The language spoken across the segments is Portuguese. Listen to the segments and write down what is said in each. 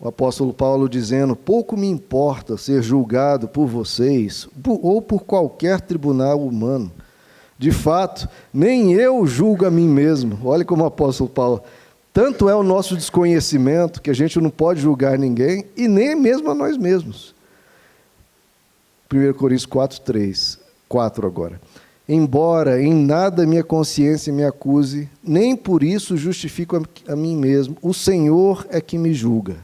O apóstolo Paulo dizendo: pouco me importa ser julgado por vocês ou por qualquer tribunal humano. De fato, nem eu julgo a mim mesmo. Olha como o apóstolo Paulo. Tanto é o nosso desconhecimento que a gente não pode julgar ninguém e nem mesmo a nós mesmos. 1 Coríntios 4 agora. Embora em nada minha consciência me acuse, nem por isso justifico a mim mesmo. O Senhor é que me julga.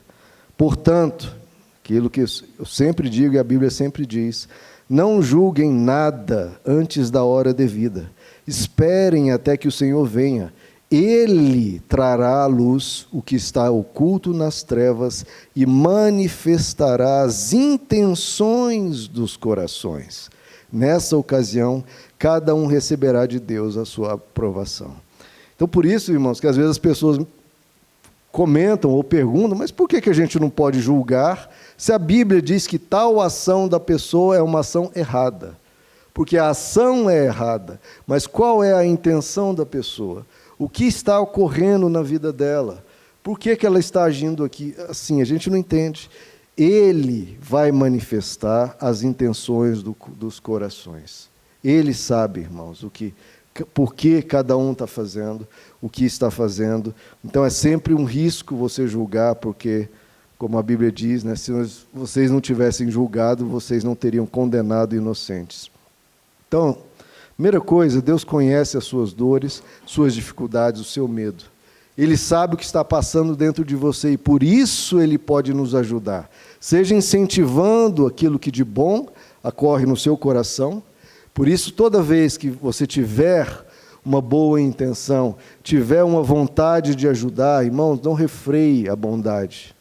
Portanto, aquilo que eu sempre digo e a Bíblia sempre diz: não julguem nada antes da hora devida. Esperem até que o Senhor venha. Ele trará à luz o que está oculto nas trevas e manifestará as intenções dos corações. Nessa ocasião, cada um receberá de Deus a sua aprovação. Então, por isso, irmãos, que às vezes as pessoas comentam ou perguntam: mas por que a gente não pode julgar se a Bíblia diz que tal ação da pessoa é uma ação errada? Porque a ação é errada, mas qual é a intenção da pessoa? O que está ocorrendo na vida dela? Por que ela está agindo aqui assim? A gente não entende. Ele vai manifestar as intenções dos corações. Ele sabe, irmãos, por que cada um está fazendo, o que está fazendo. Então é sempre um risco você julgar, porque, como a Bíblia diz, né, se vocês não tivessem julgado, vocês não teriam condenado inocentes. Então, primeira coisa, Deus conhece as suas dores, suas dificuldades, o seu medo. Ele sabe o que está passando dentro de você e por isso Ele pode nos ajudar. Seja incentivando aquilo que de bom ocorre no seu coração. Por isso, toda vez que você tiver uma boa intenção, tiver uma vontade de ajudar, irmãos, não refreie a bondade.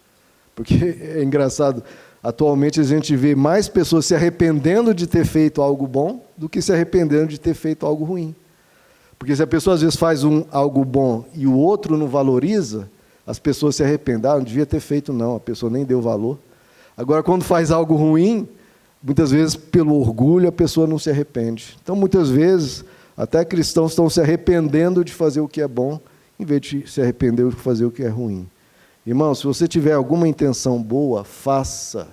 Porque é engraçado, atualmente a gente vê mais pessoas se arrependendo de ter feito algo bom do que se arrependendo de ter feito algo ruim. Porque se a pessoa às vezes faz algo bom e o outro não valoriza, as pessoas se arrependem. Não devia ter feito não, a pessoa nem deu valor. Agora, quando faz algo ruim, muitas vezes pelo orgulho a pessoa não se arrepende. Então, muitas vezes, até cristãos estão se arrependendo de fazer o que é bom, em vez de se arrepender de fazer o que é ruim. Irmão, se você tiver alguma intenção boa, faça.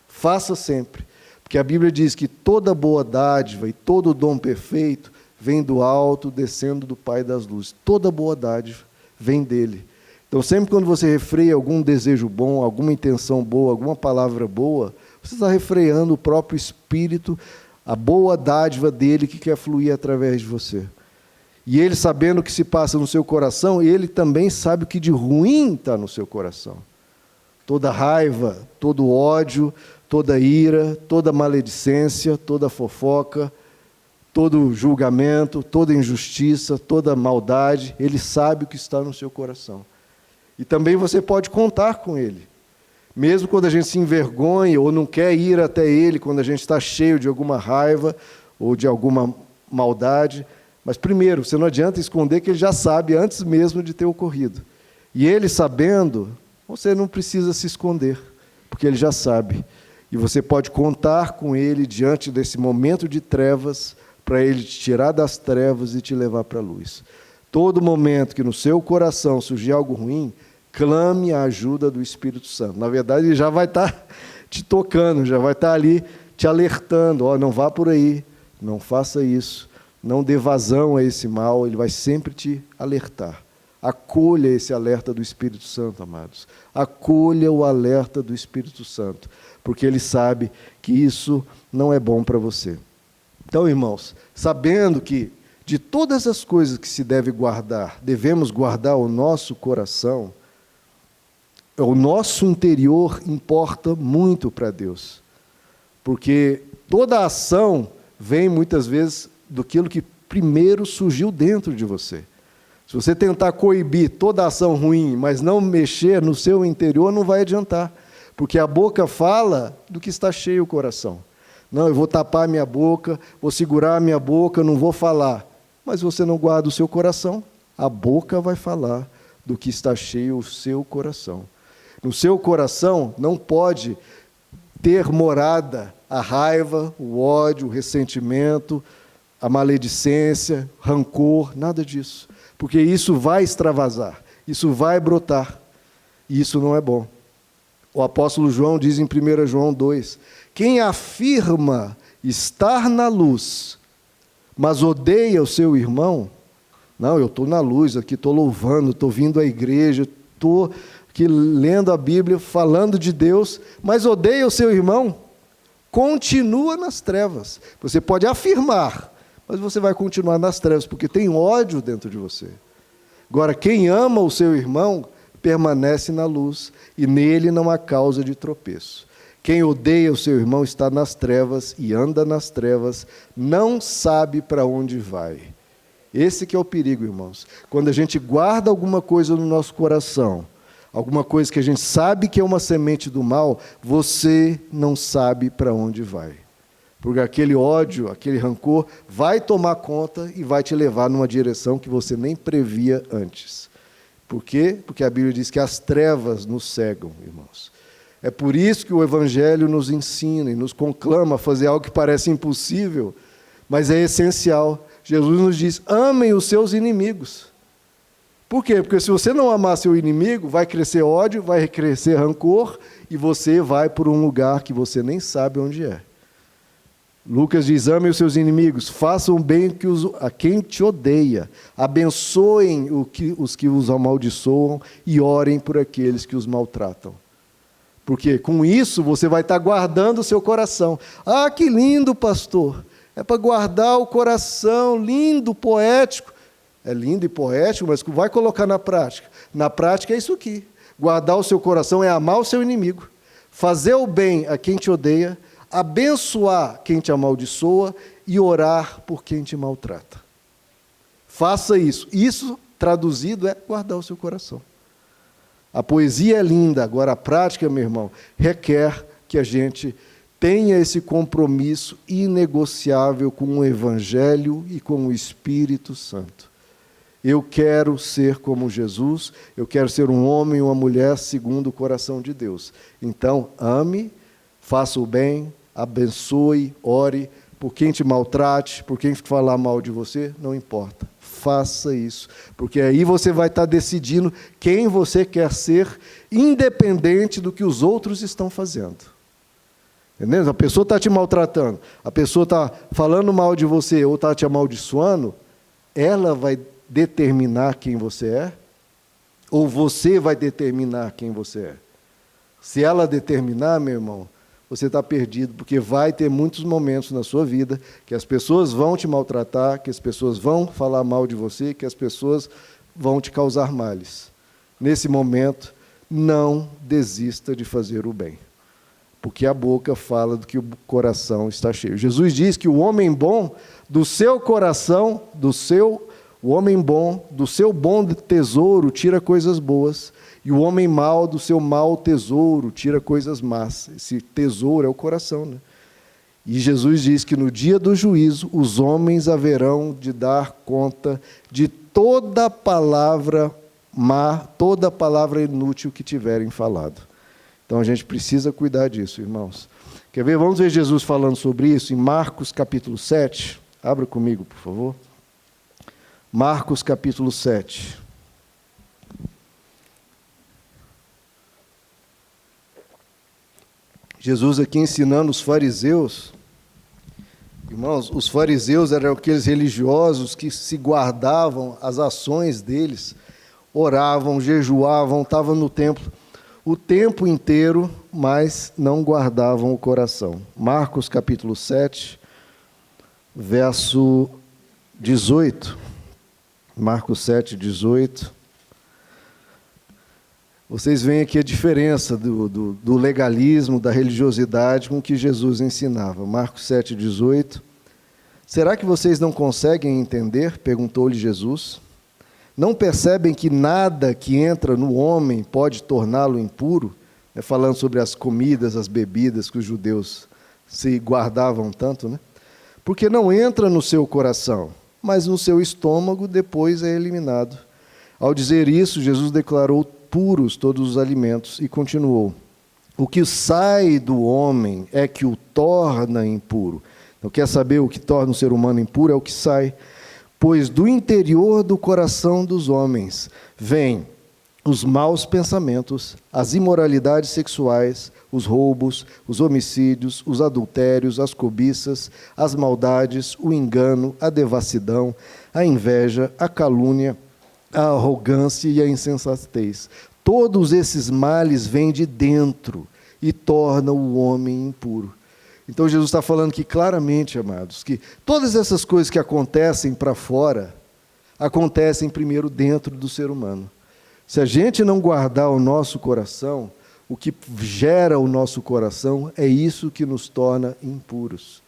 Faça sempre. Porque a Bíblia diz que toda boa dádiva e todo dom perfeito vem do alto, descendo do Pai das luzes. Toda boa dádiva vem dele. Então, sempre quando você refreia algum desejo bom, alguma intenção boa, alguma palavra boa, você está refreando o próprio Espírito, a boa dádiva dele que quer fluir através de você. E ele, sabendo o que se passa no seu coração, ele também sabe o que de ruim está no seu coração. Toda raiva, todo ódio, toda ira, toda maledicência, toda fofoca, todo julgamento, toda injustiça, toda maldade, ele sabe o que está no seu coração. E também você pode contar com ele. Mesmo quando a gente se envergonha ou não quer ir até ele, quando a gente está cheio de alguma raiva ou de alguma maldade. Mas primeiro, você não adianta esconder que ele já sabe antes mesmo de ter ocorrido. E ele sabendo, você não precisa se esconder, porque ele já sabe. E você pode contar com ele diante desse momento de trevas, para ele te tirar das trevas e te levar para a luz. Todo momento que no seu coração surgir algo ruim, clame a ajuda do Espírito Santo. Na verdade, ele já vai estar te tocando, já vai estar ali te alertando. Não vá por aí, não faça isso, não dê vazão a esse mal, ele vai sempre te alertar. Acolha esse alerta do Espírito Santo, amados. Acolha o alerta do Espírito Santo, porque ele sabe que isso não é bom para você. Então, irmãos, sabendo que de todas as coisas que se deve guardar, devemos guardar o nosso coração, o nosso interior importa muito para Deus. Porque toda ação vem muitas vezes daquilo que primeiro surgiu dentro de você. Se você tentar coibir toda ação ruim, mas não mexer no seu interior, não vai adiantar. Porque a boca fala do que está cheio o coração. Não, eu vou tapar minha boca, vou segurar minha boca, não vou falar. Mas você não guarda o seu coração, a boca vai falar do que está cheio o seu coração. No seu coração não pode ter morada a raiva, o ódio, o ressentimento, a maledicência, rancor, nada disso. Porque isso vai extravasar, isso vai brotar, e isso não é bom. O apóstolo João diz em 1 João 2, quem afirma estar na luz, mas odeia o seu irmão, não, eu estou na luz aqui, estou louvando, estou vindo à igreja, estou aqui lendo a Bíblia, falando de Deus, mas odeia o seu irmão, continua nas trevas. Você pode afirmar, mas você vai continuar nas trevas, porque tem ódio dentro de você. Agora, quem ama o seu irmão, permanece na luz, e nele não há causa de tropeço. Quem odeia o seu irmão está nas trevas, e anda nas trevas, não sabe para onde vai. Esse que é o perigo, irmãos. Quando a gente guarda alguma coisa no nosso coração, alguma coisa que a gente sabe que é uma semente do mal, você não sabe para onde vai. Porque aquele ódio, aquele rancor, vai tomar conta e vai te levar numa direção que você nem previa antes. Por quê? Porque a Bíblia diz que as trevas nos cegam, irmãos. É por isso que o Evangelho nos ensina e nos conclama a fazer algo que parece impossível, mas é essencial. Jesus nos diz, amem os seus inimigos. Por quê? Porque se você não amar seu inimigo, vai crescer ódio, vai crescer rancor, e você vai por um lugar que você nem sabe onde é. Lucas diz, amem os seus inimigos, façam bem a quem te odeia, abençoem os que os amaldiçoam e orem por aqueles que os maltratam. Porque com isso você vai estar guardando o seu coração. Ah, que lindo, pastor! É para guardar o coração, lindo, poético. É lindo e poético, mas vai colocar na prática. Na prática é isso aqui. Guardar o seu coração é amar o seu inimigo, fazer o bem a quem te odeia, abençoar quem te amaldiçoa e orar por quem te maltrata. Faça isso. Isso, traduzido, é guardar o seu coração. A poesia é linda, agora a prática, meu irmão, requer que a gente tenha esse compromisso inegociável com o Evangelho e com o Espírito Santo. Eu quero ser como Jesus, eu quero ser um homem e uma mulher segundo o coração de Deus. Então, ame, faça o bem, abençoe, ore, por quem te maltrate, por quem falar mal de você, não importa. Faça isso, porque aí você vai estar decidindo quem você quer ser, independente do que os outros estão fazendo. Entendeu? A pessoa está te maltratando, a pessoa está falando mal de você ou está te amaldiçoando, ela vai determinar quem você é, ou você vai determinar quem você é. Se ela determinar, meu irmão, você está perdido, porque vai ter muitos momentos na sua vida que as pessoas vão te maltratar, que as pessoas vão falar mal de você, que as pessoas vão te causar males. Nesse momento, não desista de fazer o bem, porque a boca fala do que o coração está cheio. Jesus diz que o homem bom do seu coração, o homem bom do seu bom tesouro tira coisas boas, e o homem mau do seu mau tesouro tira coisas más. Esse tesouro é o coração, né? E Jesus diz que no dia do juízo os homens haverão de dar conta de toda palavra má, toda palavra inútil que tiverem falado. Então a gente precisa cuidar disso, irmãos. Quer ver? Vamos ver Jesus falando sobre isso em Marcos capítulo 7. Abra comigo, por favor. Marcos capítulo 7. Jesus aqui ensinando os fariseus. Irmãos, os fariseus eram aqueles religiosos que se guardavam as ações deles, oravam, jejuavam, estavam no templo o tempo inteiro, mas não guardavam o coração. Marcos capítulo 7, verso 18. Marcos 7, 18. Vocês veem aqui a diferença do legalismo, da religiosidade com o que Jesus ensinava. Marcos 7, 18. Será que vocês não conseguem entender? Perguntou-lhe Jesus. Não percebem que nada que entra no homem pode torná-lo impuro? Falando sobre as comidas, as bebidas que os judeus se guardavam tanto, né? Porque não entra no seu coração, mas no seu estômago, depois é eliminado. Ao dizer isso, Jesus declarou puros todos os alimentos e continuou: o que sai do homem é que o torna impuro. Então, quer saber o que torna o ser humano impuro? É o que sai. Pois do interior do coração dos homens vêm os maus pensamentos, as imoralidades sexuais, os roubos, os homicídios, os adultérios, as cobiças, as maldades, o engano, a devassidão, a inveja, a calúnia, a arrogância e a insensatez. Todos esses males vêm de dentro e tornam o homem impuro. Então Jesus está falando aqui claramente, amados, que todas essas coisas que acontecem para fora, acontecem primeiro dentro do ser humano. Se a gente não guardar o nosso coração, o que gera o nosso coração é isso que nos torna impuros.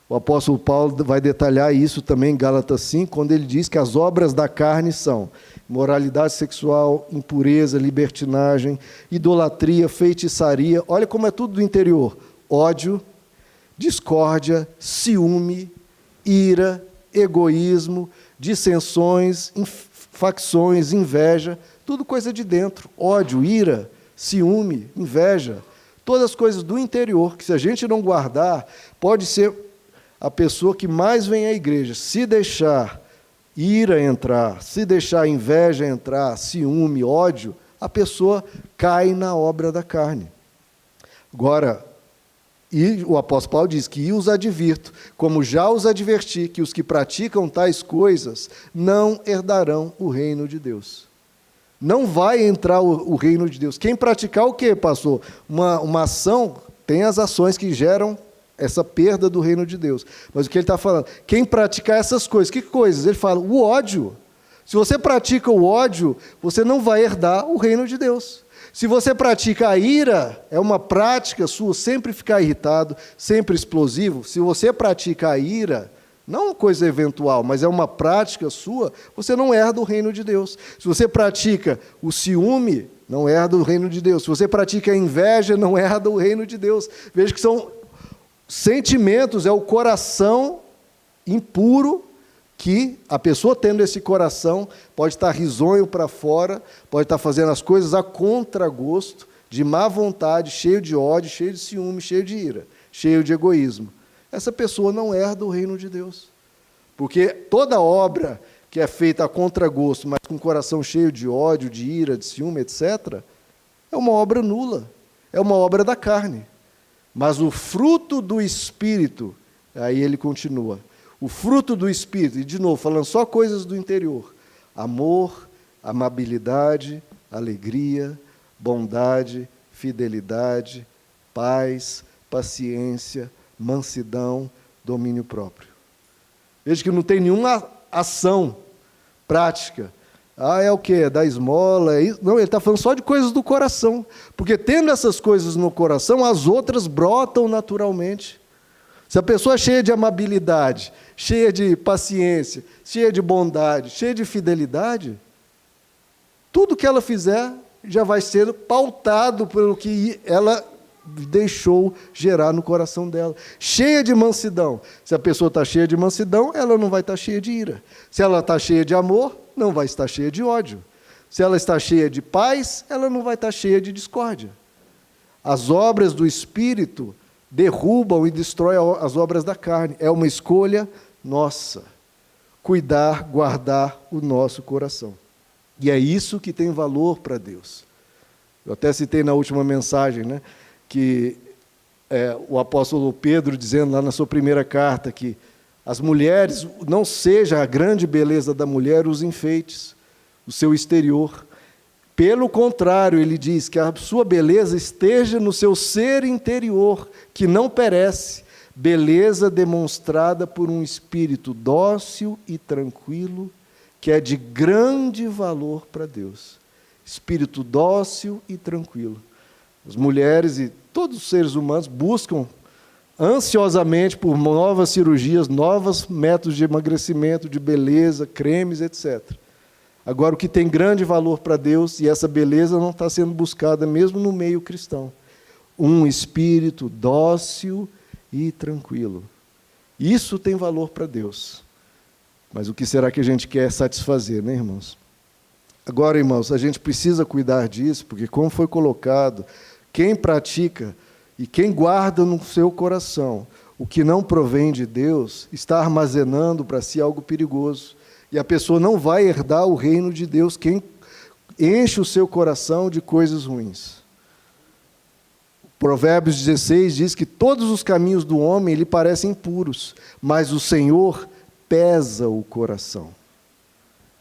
O apóstolo Paulo vai detalhar isso também em Gálatas 5, quando ele diz que as obras da carne são imoralidade sexual, impureza, libertinagem, idolatria, feitiçaria. Olha como é tudo do interior: ódio, discórdia, ciúme, ira, egoísmo, dissensões, facções, inveja, tudo coisa de dentro. Ódio, ira, ciúme, inveja, todas as coisas do interior, que se a gente não guardar, pode ser a pessoa que mais vem à igreja. Se deixar ira entrar, se deixar inveja entrar, ciúme, ódio, a pessoa cai na obra da carne. Agora, e o apóstolo Paulo diz que os advirto, como já os adverti, que os que praticam tais coisas não herdarão o reino de Deus. Não vai entrar o reino de Deus. Quem praticar o quê, pastor? Uma ação, tem as ações que geram essa perda do reino de Deus. Mas o que ele está falando? Quem praticar essas coisas, que coisas? Ele fala, o ódio. Se você pratica o ódio, você não vai herdar o reino de Deus. Se você pratica a ira, é uma prática sua, sempre ficar irritado, sempre explosivo. Se você pratica a ira, não uma coisa eventual, mas é uma prática sua, você não herda o reino de Deus. Se você pratica o ciúme, não herda o reino de Deus. Se você pratica a inveja, não herda o reino de Deus. Veja que são sentimentos, é o coração impuro, que a pessoa tendo esse coração pode estar risonho para fora, pode estar fazendo as coisas a contragosto, de má vontade, cheio de ódio, cheio de ciúme, cheio de ira, cheio de egoísmo. Essa pessoa não herda o reino de Deus. Porque toda obra que é feita a contragosto, mas com o coração cheio de ódio, de ira, de ciúme, etc., é uma obra nula, é uma obra da carne. Mas o fruto do Espírito, aí ele continua, o fruto do Espírito, e de novo, falando só coisas do interior: amor, amabilidade, alegria, bondade, fidelidade, paz, paciência, mansidão, domínio próprio. Veja que não tem nenhuma ação prática. É o quê? É dar esmola? É isso? Não, ele está falando só de coisas do coração. Porque tendo essas coisas no coração, as outras brotam naturalmente. Se a pessoa é cheia de amabilidade, cheia de paciência, cheia de bondade, cheia de fidelidade, tudo que ela fizer já vai ser pautado pelo que ela deixou gerar no coração dela. Cheia de mansidão. Se a pessoa está cheia de mansidão, ela não vai estar cheia de ira. Se ela está cheia de amor, não vai estar cheia de ódio. Se ela está cheia de paz, ela não vai estar cheia de discórdia. As obras do Espírito derrubam e destroem as obras da carne. É uma escolha nossa. Cuidar, guardar o nosso coração. E é isso que tem valor para Deus. Eu até citei na última mensagem, né, que o apóstolo Pedro dizendo lá na sua primeira carta que as mulheres, não seja a grande beleza da mulher os enfeites, o seu exterior. Pelo contrário, ele diz que a sua beleza esteja no seu ser interior, que não perece, beleza demonstrada por um espírito dócil e tranquilo, que é de grande valor para Deus. Espírito dócil e tranquilo. As mulheres e todos os seres humanos buscam ansiosamente por novas cirurgias, novos métodos de emagrecimento, de beleza, cremes, etc. Agora, o que tem grande valor para Deus, e essa beleza não está sendo buscada mesmo no meio cristão, um espírito dócil e tranquilo. Isso tem valor para Deus. Mas o que será que a gente quer satisfazer, né, irmãos? Agora, irmãos, a gente precisa cuidar disso, porque como foi colocado, quem pratica e quem guarda no seu coração o que não provém de Deus, está armazenando para si algo perigoso. E a pessoa não vai herdar o reino de Deus. Quem enche o seu coração de coisas ruins. Provérbios 16 diz que todos os caminhos do homem lhe parecem puros, mas o Senhor pesa o coração.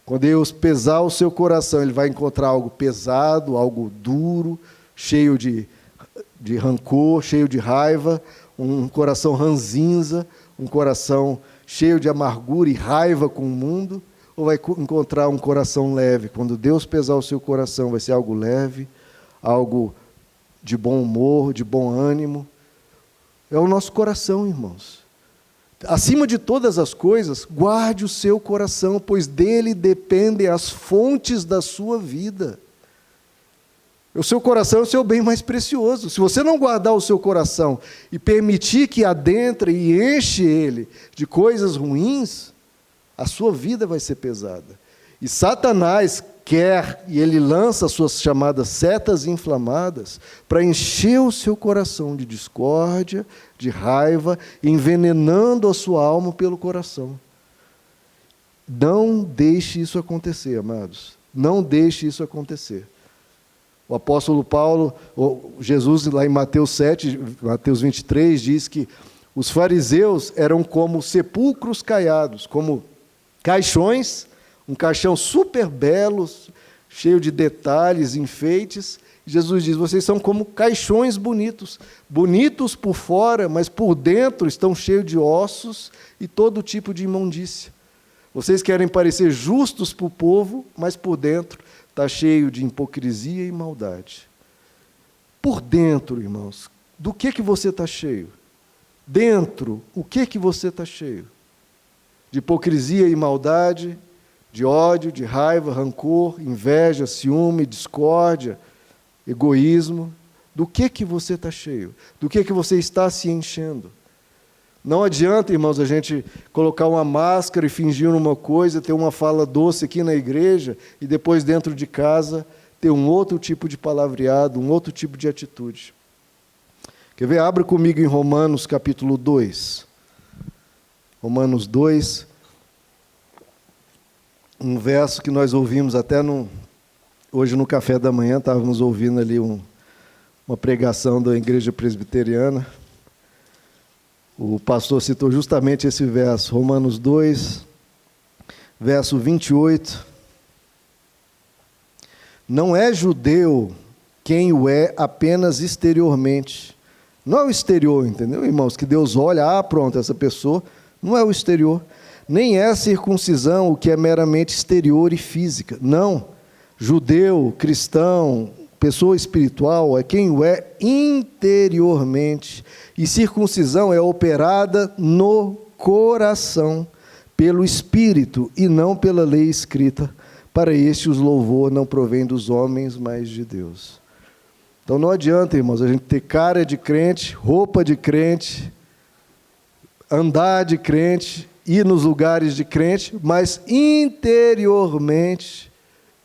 Quando Deus pesar o seu coração, Ele vai encontrar algo pesado, algo duro, cheio de rancor, cheio de raiva, um coração ranzinza, um coração cheio de amargura e raiva com o mundo, ou vai encontrar um coração leve? Quando Deus pesar o seu coração, vai ser algo leve, algo de bom humor, de bom ânimo. É o nosso coração, irmãos. Acima de todas as coisas, guarde o seu coração, pois dele dependem as fontes da sua vida. O seu coração é o seu bem mais precioso. Se você não guardar o seu coração e permitir que adentre e enche ele de coisas ruins, a sua vida vai ser pesada. E Satanás quer, e ele lança as suas chamadas setas inflamadas, para encher o seu coração de discórdia, de raiva, envenenando a sua alma pelo coração. Não deixe isso acontecer, amados. Não deixe isso acontecer. O apóstolo Paulo, Jesus lá em Mateus 7, Mateus 23, diz que os fariseus eram como sepulcros caiados, como caixões, um caixão super belo, cheio de detalhes, enfeites. Jesus diz, vocês são como caixões bonitos, bonitos por fora, mas por dentro estão cheios de ossos e todo tipo de imundícia. Vocês querem parecer justos para o povo, mas por dentro está cheio de hipocrisia e maldade. Por dentro, irmãos, do que você está cheio? Dentro, o que você está cheio? De hipocrisia e maldade, de ódio, de raiva, rancor, inveja, ciúme, discórdia, egoísmo. Do que você está cheio? Do que você está se enchendo? Não adianta, irmãos, a gente colocar uma máscara e fingir uma coisa, ter uma fala doce aqui na igreja e depois dentro de casa ter um outro tipo de palavreado, um outro tipo de atitude. Quer ver? Abra comigo em Romanos capítulo 2. Romanos 2, um verso que nós ouvimos até hoje no café da manhã, estávamos ouvindo ali uma pregação da igreja presbiteriana. O pastor citou justamente esse verso, Romanos 2, verso 28. Não é judeu quem o é apenas exteriormente. Não é o exterior, entendeu, irmãos? Que Deus olha, pronto, essa pessoa, não é o exterior. Nem é a circuncisão o que é meramente exterior e física. Não. Judeu, cristão, pessoa espiritual é quem o é interiormente. E circuncisão é operada no coração, pelo Espírito e não pela lei escrita. Para este os louvor não provém dos homens, mas de Deus. Então não adianta, irmãos, a gente ter cara de crente, roupa de crente, andar de crente, ir nos lugares de crente, mas interiormente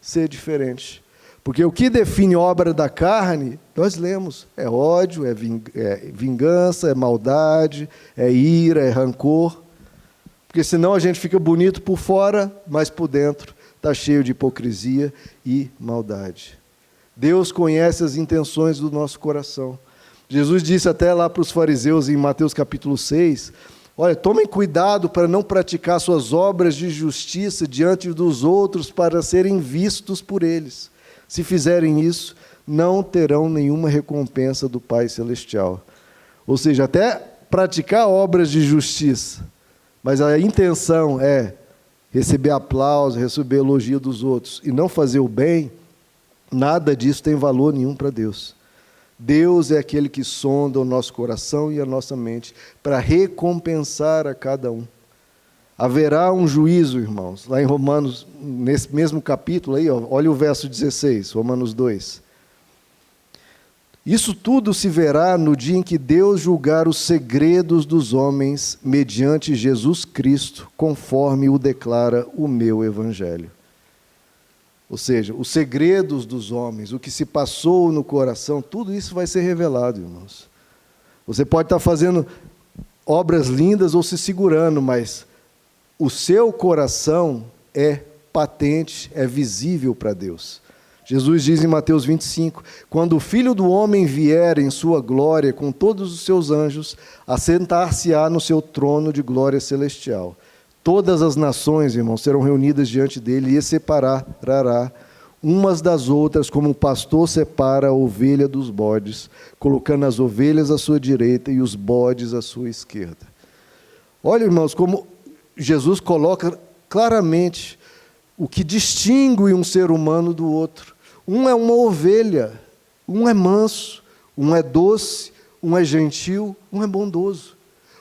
ser diferente. Porque o que define obra da carne, nós lemos, é ódio, é vingança, é maldade, é ira, é rancor. Porque senão a gente fica bonito por fora, mas por dentro está cheio de hipocrisia e maldade. Deus conhece as intenções do nosso coração. Jesus disse até lá para os fariseus em Mateus capítulo 6, olha, tomem cuidado para não praticar suas obras de justiça diante dos outros para serem vistos por eles. Se fizerem isso, não terão nenhuma recompensa do Pai Celestial. Ou seja, até praticar obras de justiça, mas a intenção é receber aplauso, receber elogio dos outros e não fazer o bem, nada disso tem valor nenhum para Deus. Deus é aquele que sonda o nosso coração e a nossa mente para recompensar a cada um. Haverá um juízo, irmãos, lá em Romanos, nesse mesmo capítulo, aí, olha o verso 16, Romanos 2. Isso tudo se verá no dia em que Deus julgar os segredos dos homens mediante Jesus Cristo, conforme o declara o meu Evangelho. Ou seja, os segredos dos homens, o que se passou no coração, tudo isso vai ser revelado, irmãos. Você pode estar fazendo obras lindas ou se segurando, mas o seu coração é patente, é visível para Deus. Jesus diz em Mateus 25, quando o Filho do Homem vier em sua glória com todos os seus anjos, assentar-se-á no seu trono de glória celestial. Todas as nações, irmãos, serão reunidas diante dele e separará umas das outras, como o pastor separa a ovelha dos bodes, colocando as ovelhas à sua direita e os bodes à sua esquerda. Olha, irmãos, como Jesus coloca claramente o que distingue um ser humano do outro. Um é uma ovelha, um é manso, um é doce, um é gentil, um é bondoso.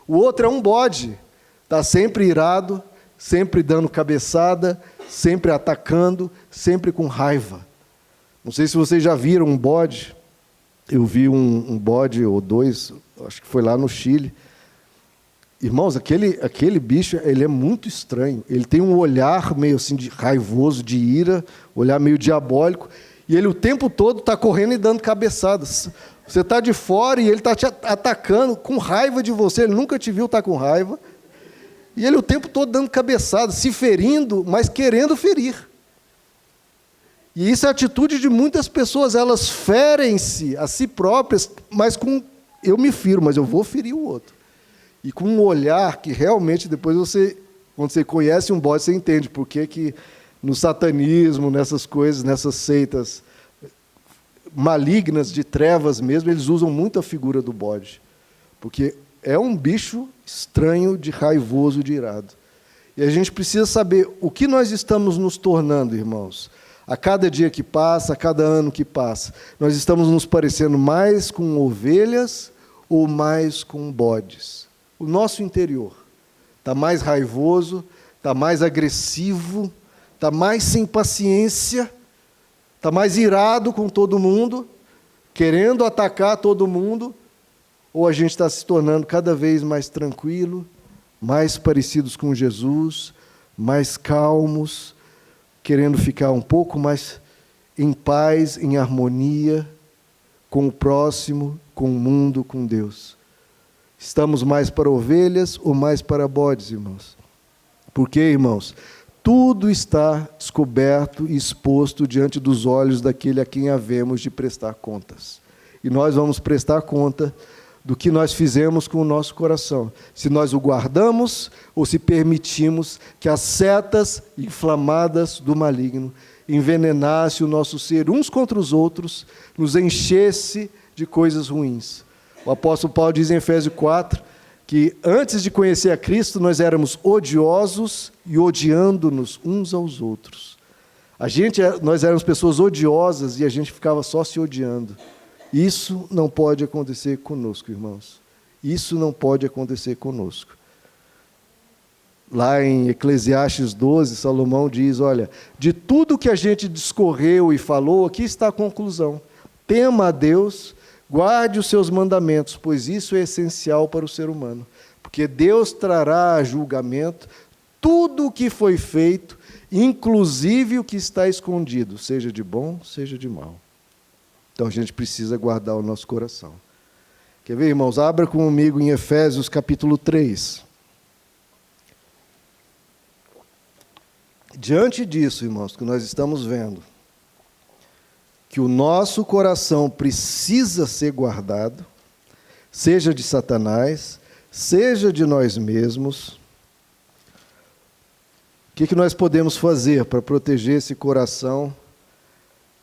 O outro é um bode, está sempre irado, sempre dando cabeçada, sempre atacando, sempre com raiva. Não sei se vocês já viram um bode. Eu vi um bode ou dois, acho que foi lá no Chile. Irmãos, aquele bicho, ele é muito estranho. Ele tem um olhar meio assim de raivoso, de ira, olhar meio diabólico, e ele o tempo todo está correndo e dando cabeçadas. Você está de fora e ele está te atacando com raiva de você. Ele nunca te viu estar com raiva. E ele o tempo todo dando cabeçadas, se ferindo, mas querendo ferir. E isso é a atitude de muitas pessoas. Elas ferem-se a si próprias, mas eu me firo, mas eu vou ferir o outro. E com um olhar que realmente depois quando você conhece um bode, você entende por que no satanismo, nessas coisas, nessas seitas malignas de trevas mesmo, eles usam muito a figura do bode. Porque é um bicho estranho, de raivoso, de irado. E a gente precisa saber o que nós estamos nos tornando, irmãos. A cada dia que passa, a cada ano que passa, nós estamos nos parecendo mais com ovelhas ou mais com bodes. O nosso interior está mais raivoso, está mais agressivo, está mais sem paciência, está mais irado com todo mundo, querendo atacar todo mundo, ou a gente está se tornando cada vez mais tranquilo, mais parecidos com Jesus, mais calmos, querendo ficar um pouco mais em paz, em harmonia com o próximo, com o mundo, com Deus. Estamos mais para ovelhas ou mais para bodes, irmãos? Porque, irmãos, tudo está descoberto e exposto diante dos olhos daquele a quem havemos de prestar contas. E nós vamos prestar conta do que nós fizemos com o nosso coração. Se nós o guardamos ou se permitimos que as setas inflamadas do maligno envenenassem o nosso ser uns contra os outros, nos enchesse de coisas ruins. O apóstolo Paulo diz em Efésios 4 que antes de conhecer a Cristo nós éramos odiosos e odiando-nos uns aos outros. Nós éramos pessoas odiosas e a gente ficava só se odiando. Isso não pode acontecer conosco, irmãos. Isso não pode acontecer conosco. Lá em Eclesiastes 12, Salomão diz, olha, de tudo que a gente discorreu e falou, aqui está a conclusão. Tema a Deus, guarde os seus mandamentos, pois isso é essencial para o ser humano. Porque Deus trará a julgamento tudo o que foi feito, inclusive o que está escondido, seja de bom, seja de mal. Então a gente precisa guardar o nosso coração. Quer ver, irmãos? Abra comigo em Efésios capítulo 3. Diante disso, irmãos, que nós estamos vendo, que o nosso coração precisa ser guardado, seja de Satanás, seja de nós mesmos. O que nós podemos fazer para proteger esse coração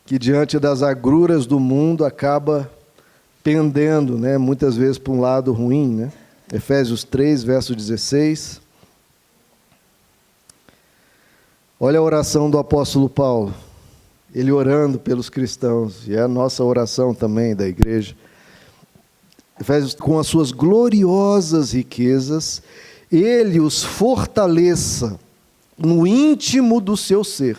que diante das agruras do mundo acaba pendendo, né, muitas vezes para um lado ruim, né? Efésios 3, verso 16. Olha a oração do apóstolo Paulo, ele orando pelos cristãos, e é a nossa oração também da igreja. Efésios, com as suas gloriosas riquezas, ele os fortaleça no íntimo do seu ser.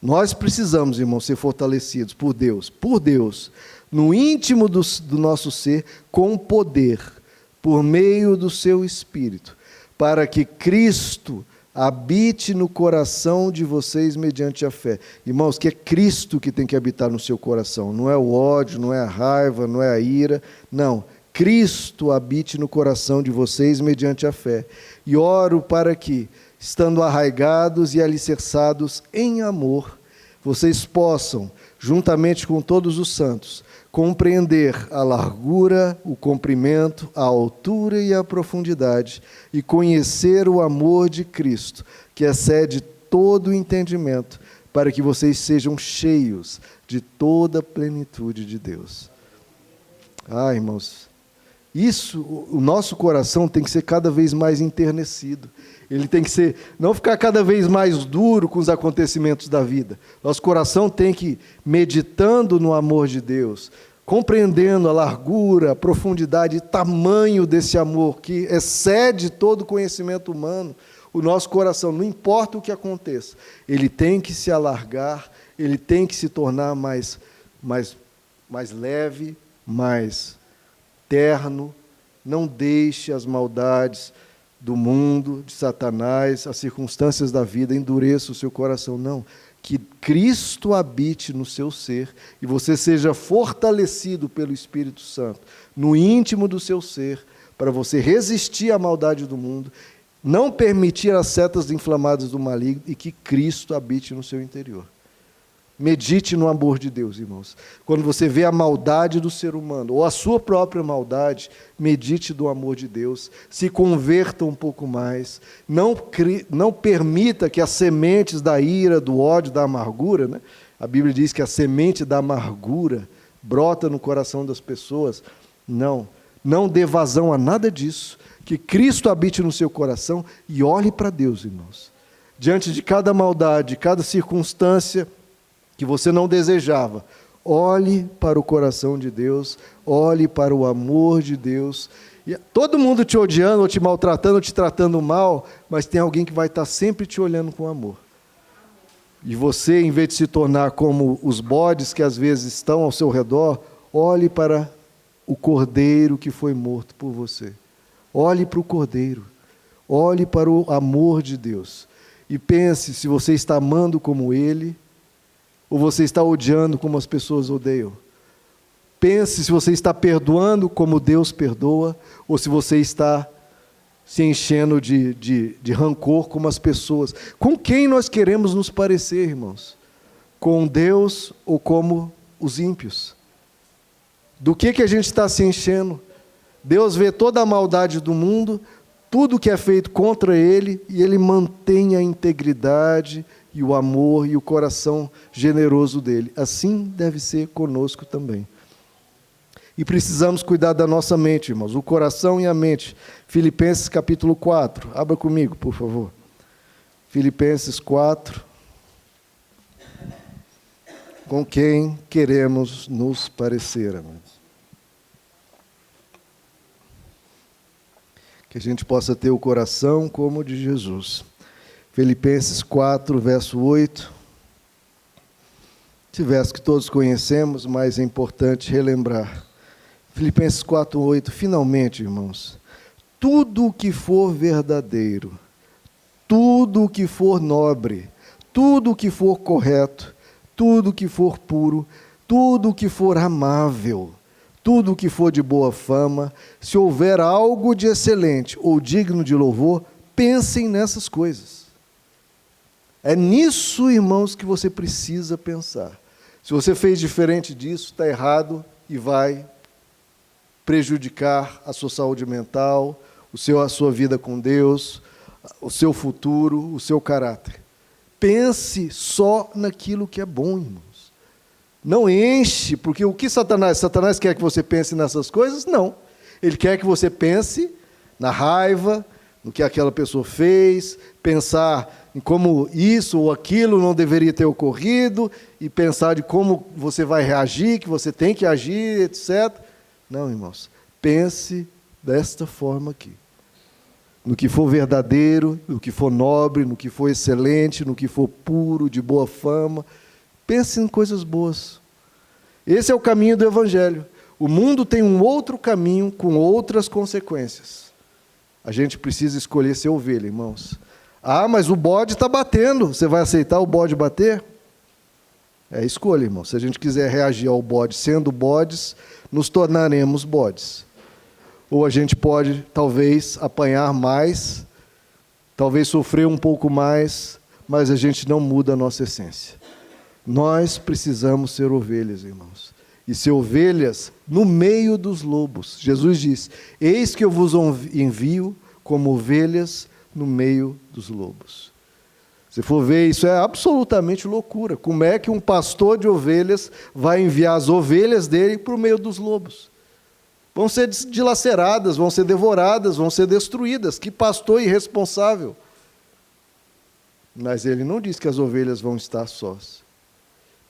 Nós precisamos, irmãos, ser fortalecidos por Deus, no íntimo do nosso ser, com poder, por meio do seu Espírito, para que Cristo habite no coração de vocês mediante a fé. Irmãos, que é Cristo que tem que habitar no seu coração, não é o ódio, não é a raiva, não é a ira, não. Cristo habite no coração de vocês mediante a fé. E oro para que, estando arraigados e alicerçados em amor, vocês possam, juntamente com todos os santos, compreender a largura, o comprimento, a altura e a profundidade, e conhecer o amor de Cristo, que excede todo o entendimento, para que vocês sejam cheios de toda a plenitude de Deus. Irmãos, o nosso coração tem que ser cada vez mais enternecido. Ele tem que ser, não ficar cada vez mais duro com os acontecimentos da vida. Nosso coração tem que, meditando no amor de Deus, compreendendo a largura, a profundidade e tamanho desse amor que excede todo o conhecimento humano, o nosso coração, não importa o que aconteça, ele tem que se alargar, ele tem que se tornar mais leve, mais terno. Não deixe as maldades do mundo, de Satanás, as circunstâncias da vida endureçam o seu coração. Não, que Cristo habite no seu ser e você seja fortalecido pelo Espírito Santo no íntimo do seu ser, para você resistir à maldade do mundo, não permitir as setas inflamadas do maligno e que Cristo habite no seu interior. Medite no amor de Deus, irmãos. Quando você vê a maldade do ser humano, ou a sua própria maldade, medite do amor de Deus, se converta um pouco mais, não permita que as sementes da ira, do ódio, da amargura, né? A Bíblia diz que a semente da amargura brota no coração das pessoas. Não dê vazão a nada disso, que Cristo habite no seu coração e olhe para Deus, irmãos. Diante de cada maldade, de cada circunstância que você não desejava, olhe para o coração de Deus, olhe para o amor de Deus. E todo mundo te odiando, ou te maltratando, ou te tratando mal, mas tem alguém que vai estar sempre te olhando com amor. E você, em vez de se tornar como os bodes que às vezes estão ao seu redor, olhe para o Cordeiro que foi morto por você. Olhe para o Cordeiro, olhe para o amor de Deus. E pense se você está amando como Ele, ou você está odiando como as pessoas odeiam. Pense se você está perdoando como Deus perdoa, ou se você está se enchendo de rancor como as pessoas. Com quem nós queremos nos parecer, irmãos? Com Deus ou como os ímpios? Do que a gente está se enchendo? Deus vê toda a maldade do mundo, tudo que é feito contra Ele, e Ele mantém a integridade e o amor e o coração generoso dele. Assim deve ser conosco também. E precisamos cuidar da nossa mente, irmãos, o coração e a mente. Filipenses capítulo 4. Abra comigo, por favor. Filipenses 4. Com quem queremos nos parecer, amados? Que a gente possa ter o coração como o de Jesus. Filipenses 4, verso 8. Esse verso que todos conhecemos, mas é importante relembrar. Filipenses 4, 8. Finalmente, irmãos, tudo o que for verdadeiro, tudo o que for nobre, tudo o que for correto, tudo o que for puro, tudo o que for amável, tudo o que for de boa fama, se houver algo de excelente ou digno de louvor, pensem nessas coisas. É nisso, irmãos, que você precisa pensar. Se você fez diferente disso, está errado e vai prejudicar a sua saúde mental, a sua vida com Deus, o seu futuro, o seu caráter. Pense só naquilo que é bom, irmãos. Não enche, porque o que Satanás quer que você pense nessas coisas? Não. Ele quer que você pense na raiva, no que aquela pessoa fez, pensar em como isso ou aquilo não deveria ter ocorrido, e pensar de como você vai reagir, que você tem que agir, etc. Não, irmãos, pense desta forma aqui. No que for verdadeiro, no que for nobre, no que for excelente, no que for puro, de boa fama, pense em coisas boas. Esse é o caminho do Evangelho. O mundo tem um outro caminho com outras consequências. A gente precisa escolher ser ovelha, irmãos. Mas o bode está batendo. Você vai aceitar o bode bater? É escolha, irmão. Se a gente quiser reagir ao bode sendo bodes, nos tornaremos bodes. Ou a gente pode, talvez, apanhar mais, talvez sofrer um pouco mais, mas a gente não muda a nossa essência. Nós precisamos ser ovelhas, irmãos. E ser ovelhas no meio dos lobos. Jesus diz: eis que eu vos envio como ovelhas no meio dos lobos. Se for ver, isso é absolutamente loucura. Como é que um pastor de ovelhas vai enviar as ovelhas dele para o meio dos lobos? Vão ser dilaceradas, vão ser devoradas, vão ser destruídas. Que pastor irresponsável! Mas ele não diz que as ovelhas vão estar sós.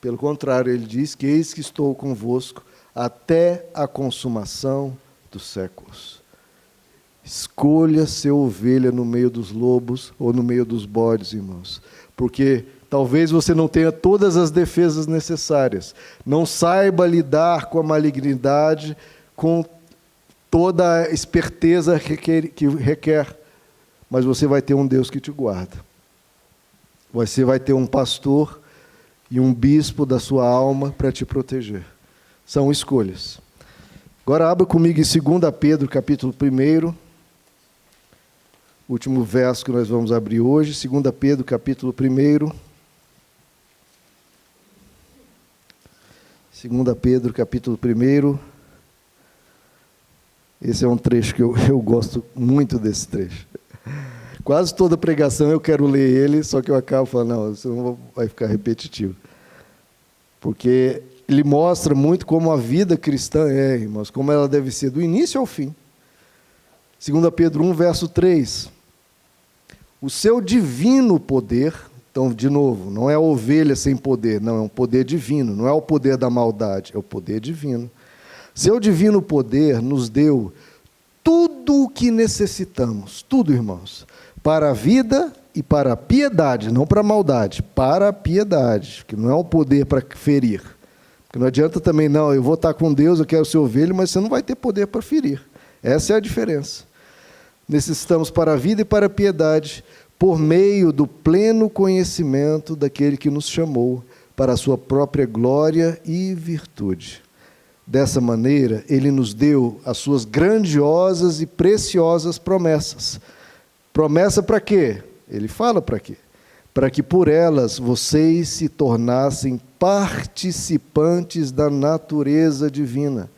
Pelo contrário, ele diz que eis que estou convosco até a consumação dos séculos. Escolha ser ovelha no meio dos lobos ou no meio dos bodes, irmãos. Porque talvez você não tenha todas as defesas necessárias. Não saiba lidar com a malignidade, com toda a esperteza que requer. Mas você vai ter um Deus que te guarda. Você vai ter um pastor e um bispo da sua alma para te proteger. São escolhas. Agora abra comigo em 2 Pedro, capítulo 1. Último verso que nós vamos abrir hoje, 2 Pedro, capítulo 1. 2 Pedro, capítulo 1. Esse é um trecho que eu gosto muito desse trecho. Quase toda pregação eu quero ler ele, só que eu acabo falando, não, isso não vai ficar repetitivo. Porque ele mostra muito como a vida cristã é, irmãos, como ela deve ser do início ao fim. 2 Pedro 1, verso 3. O seu divino poder, então, de novo, não é a ovelha sem poder, não, é um poder divino, não é o poder da maldade, é o poder divino. Seu divino poder nos deu tudo o que necessitamos, tudo, irmãos, para a vida e para a piedade, não para a maldade, para a piedade, que não é o poder para ferir. Porque não adianta também, não, eu vou estar com Deus, eu quero ser ovelha, mas você não vai ter poder para ferir. Essa é a diferença. Necessitamos para a vida e para a piedade, por meio do pleno conhecimento daquele que nos chamou para a sua própria glória e virtude. Dessa maneira, ele nos deu as suas grandiosas e preciosas promessas. Promessa para quê? Ele fala para quê? Para que por elas vocês se tornassem participantes da natureza divina.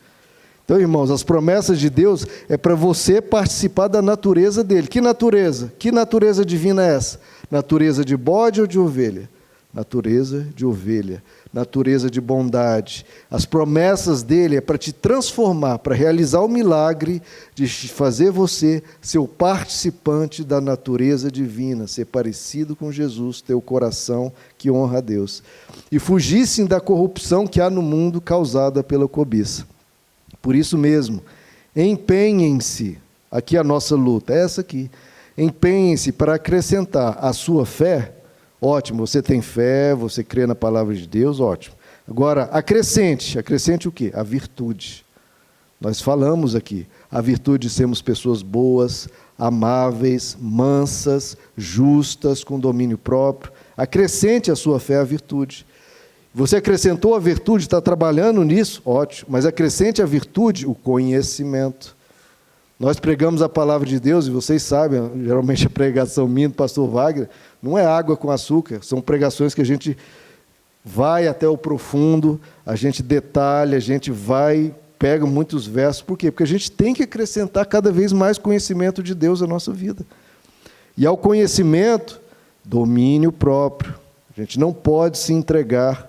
Então, irmãos, as promessas de Deus é para você participar da natureza dele. Que natureza? Que natureza divina é essa? Natureza de bode ou de ovelha? Natureza de ovelha. Natureza de bondade. As promessas dele é para te transformar, para realizar o milagre de fazer você ser o participante da natureza divina, ser parecido com Jesus, ter o coração que honra a Deus. E fugissem da corrupção que há no mundo causada pela cobiça. Por isso mesmo, empenhem-se, aqui a nossa luta, é essa aqui, empenhem-se para acrescentar a sua fé. Ótimo, você tem fé, você crê na palavra de Deus, ótimo. Agora, acrescente o quê? A virtude. Nós falamos aqui, a virtude de sermos pessoas boas, amáveis, mansas, justas, com domínio próprio. Acrescente a sua fé à virtude. Você acrescentou a virtude, está trabalhando nisso, ótimo, mas acrescente a virtude, o conhecimento. Nós pregamos a palavra de Deus, e vocês sabem, geralmente a pregação minha do pastor Wagner, não é água com açúcar, são pregações que a gente vai até o profundo, a gente detalha, a gente vai, pega muitos versos. Por quê? Porque a gente tem que acrescentar cada vez mais conhecimento de Deus à nossa vida. E ao conhecimento, domínio próprio. A gente não pode se entregar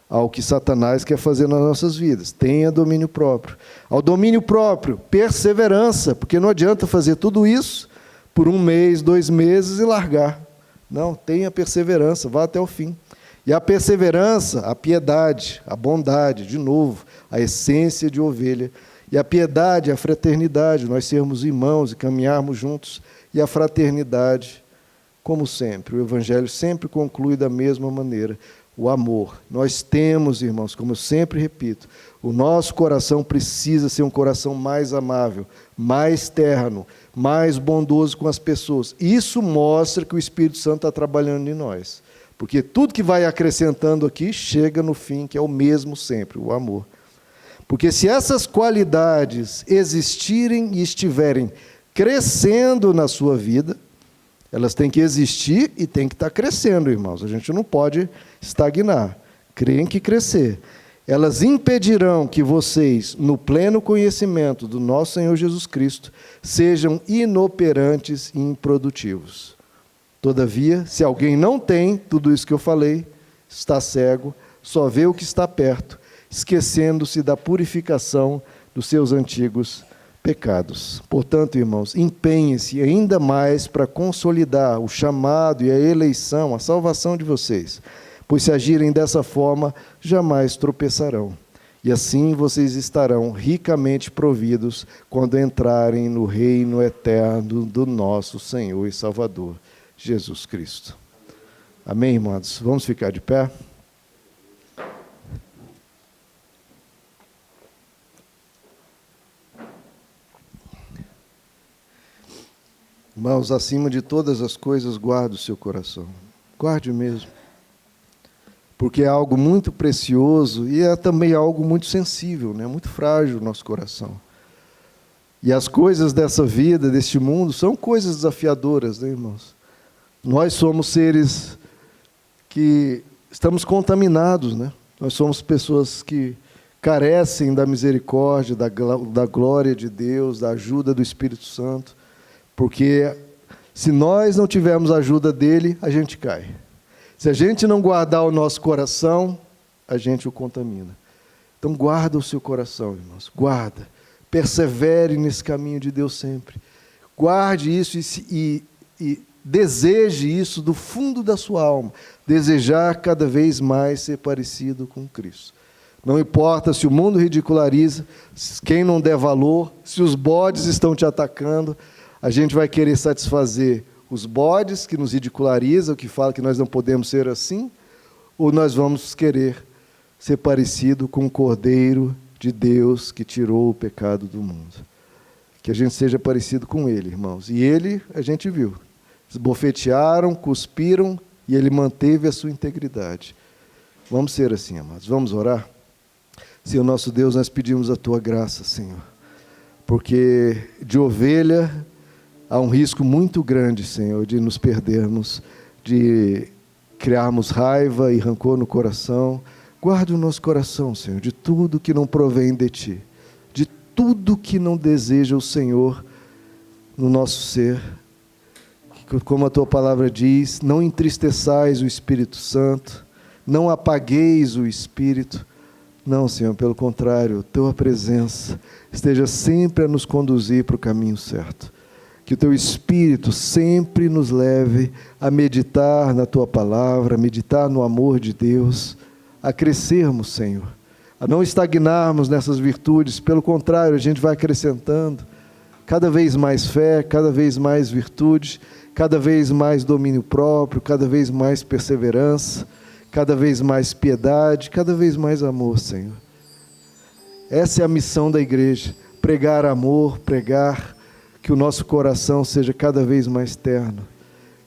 ao que Satanás quer fazer nas nossas vidas. Tenha domínio próprio. Ao domínio próprio, perseverança, porque não adianta fazer tudo isso por 1 mês, 2 meses e largar. Não, tenha perseverança, vá até o fim. E a perseverança, a piedade, a bondade, de novo, a essência de ovelha. E a piedade, a fraternidade, nós sermos irmãos e caminharmos juntos. E a fraternidade, como sempre, o Evangelho sempre conclui da mesma maneira. O amor. Nós temos, irmãos, como eu sempre repito, o nosso coração precisa ser um coração mais amável, mais terno, mais bondoso com as pessoas. Isso mostra que o Espírito Santo está trabalhando em nós. Porque tudo que vai acrescentando aqui chega no fim, que é o mesmo sempre, o amor. Porque se essas qualidades existirem e estiverem crescendo na sua vida, elas têm que existir e têm que estar crescendo, irmãos. A gente não pode estagnar. creem que crescer, elas impedirão que vocês, no pleno conhecimento do nosso Senhor Jesus Cristo, sejam inoperantes e improdutivos. Todavia, se alguém não tem tudo isso que eu falei, está cego, só vê o que está perto, esquecendo-se da purificação dos seus antigos pecados. Portanto, irmãos, empenhem-se ainda mais para consolidar o chamado e a eleição, a salvação de vocês, pois se agirem dessa forma, jamais tropeçarão. E assim vocês estarão ricamente providos quando entrarem no reino eterno do nosso Senhor e Salvador, Jesus Cristo. Amém, irmãos? Vamos ficar de pé? Irmãos, acima de todas as coisas, guarde o seu coração. Guarde mesmo. Porque é algo muito precioso e é também algo muito sensível, né? Muito frágil o nosso coração. E as coisas dessa vida, deste mundo, são coisas desafiadoras, né, irmãos? Nós somos seres que estamos contaminados, né? Nós somos pessoas que carecem da misericórdia, da glória de Deus, da ajuda do Espírito Santo, porque se nós não tivermos a ajuda dele, a gente cai. Se a gente não guardar o nosso coração, a gente o contamina. Então guarda o seu coração, irmãos, guarda. Persevere nesse caminho de Deus sempre. Guarde isso e deseje isso do fundo da sua alma. Desejar cada vez mais ser parecido com Cristo. Não importa se o mundo ridiculariza, quem não der valor, se os bodes estão te atacando, a gente vai querer satisfazer os bodes que nos ridicularizam, que falam que nós não podemos ser assim, ou nós vamos querer ser parecido com o Cordeiro de Deus que tirou o pecado do mundo. Que a gente seja parecido com Ele, irmãos. E Ele, a gente viu, esbofetearam, cuspiram, e Ele manteve a sua integridade. Vamos ser assim, amados. Vamos orar? Senhor nosso Deus, nós pedimos a Tua graça, Senhor. Porque de ovelha há um risco muito grande, Senhor, de nos perdermos, de criarmos raiva e rancor no coração. Guarde o nosso coração, Senhor, de tudo que não provém de Ti, de tudo que não deseja o Senhor no nosso ser. Como a Tua palavra diz, não entristeçais o Espírito Santo, não apagueis o Espírito. Não, Senhor, pelo contrário, Tua presença esteja sempre a nos conduzir para o caminho certo. Que o Teu Espírito sempre nos leve a meditar na Tua palavra, a meditar no amor de Deus, a crescermos, Senhor, a não estagnarmos nessas virtudes. Pelo contrário, a gente vai acrescentando cada vez mais fé, cada vez mais virtude, cada vez mais domínio próprio, cada vez mais perseverança, cada vez mais piedade, cada vez mais amor, Senhor. Essa é a missão da igreja, pregar amor, pregar que o nosso coração seja cada vez mais terno,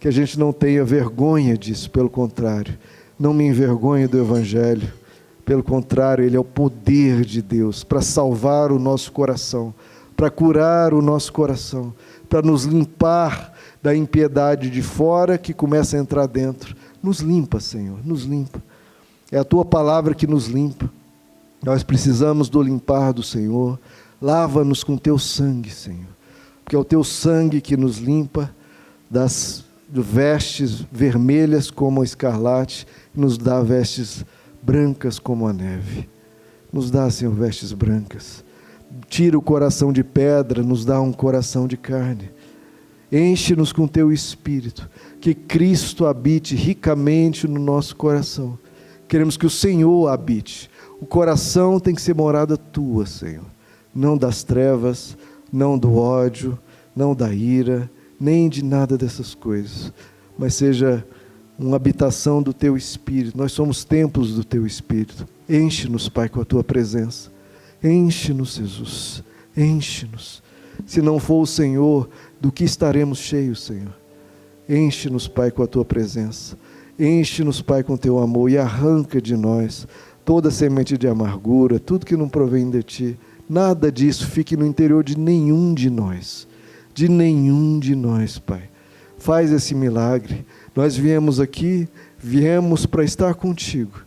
que a gente não tenha vergonha disso, pelo contrário, não me envergonhe do Evangelho, pelo contrário, ele é o poder de Deus para salvar o nosso coração, para curar o nosso coração, para nos limpar da impiedade de fora que começa a entrar dentro. Nos limpa, Senhor, nos limpa. É a Tua palavra que nos limpa. Nós precisamos do limpar do Senhor. Lava-nos com Teu sangue, Senhor, porque é o Teu sangue que nos limpa das vestes vermelhas como a escarlate, nos dá vestes brancas como a neve. Nos dá, Senhor, vestes brancas. Tira o coração de pedra, nos dá um coração de carne. Enche-nos com Teu Espírito, que Cristo habite ricamente no nosso coração. Queremos que o Senhor habite. O coração tem que ser morada Tua, Senhor, não das trevas, não do ódio, não da ira, nem de nada dessas coisas, mas seja uma habitação do Teu Espírito. Nós somos templos do Teu Espírito. Enche-nos, Pai, com a Tua presença. Enche-nos, Jesus, enche-nos. Se não for o Senhor, do que estaremos cheios, Senhor? Enche-nos, Pai, com a Tua presença. Enche-nos, Pai, com Teu amor e arranca de nós toda semente de amargura, tudo que não provém de Ti. Nada disso fique no interior de nenhum de nós. De nenhum de nós, Pai. Faz esse milagre. Nós viemos aqui, viemos para estar contigo.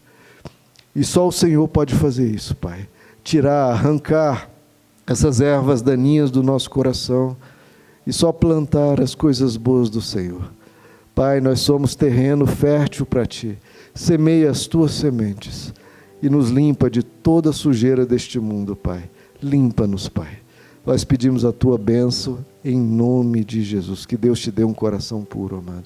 E só o Senhor pode fazer isso, Pai. Tirar, arrancar essas ervas daninhas do nosso coração e só plantar as coisas boas do Senhor. Pai, nós somos terreno fértil para Ti. Semeia as Tuas sementes e nos limpa de toda a sujeira deste mundo, Pai. Limpa-nos, Pai. Nós pedimos a Tua bênção em nome de Jesus. Que Deus te dê um coração puro, amado.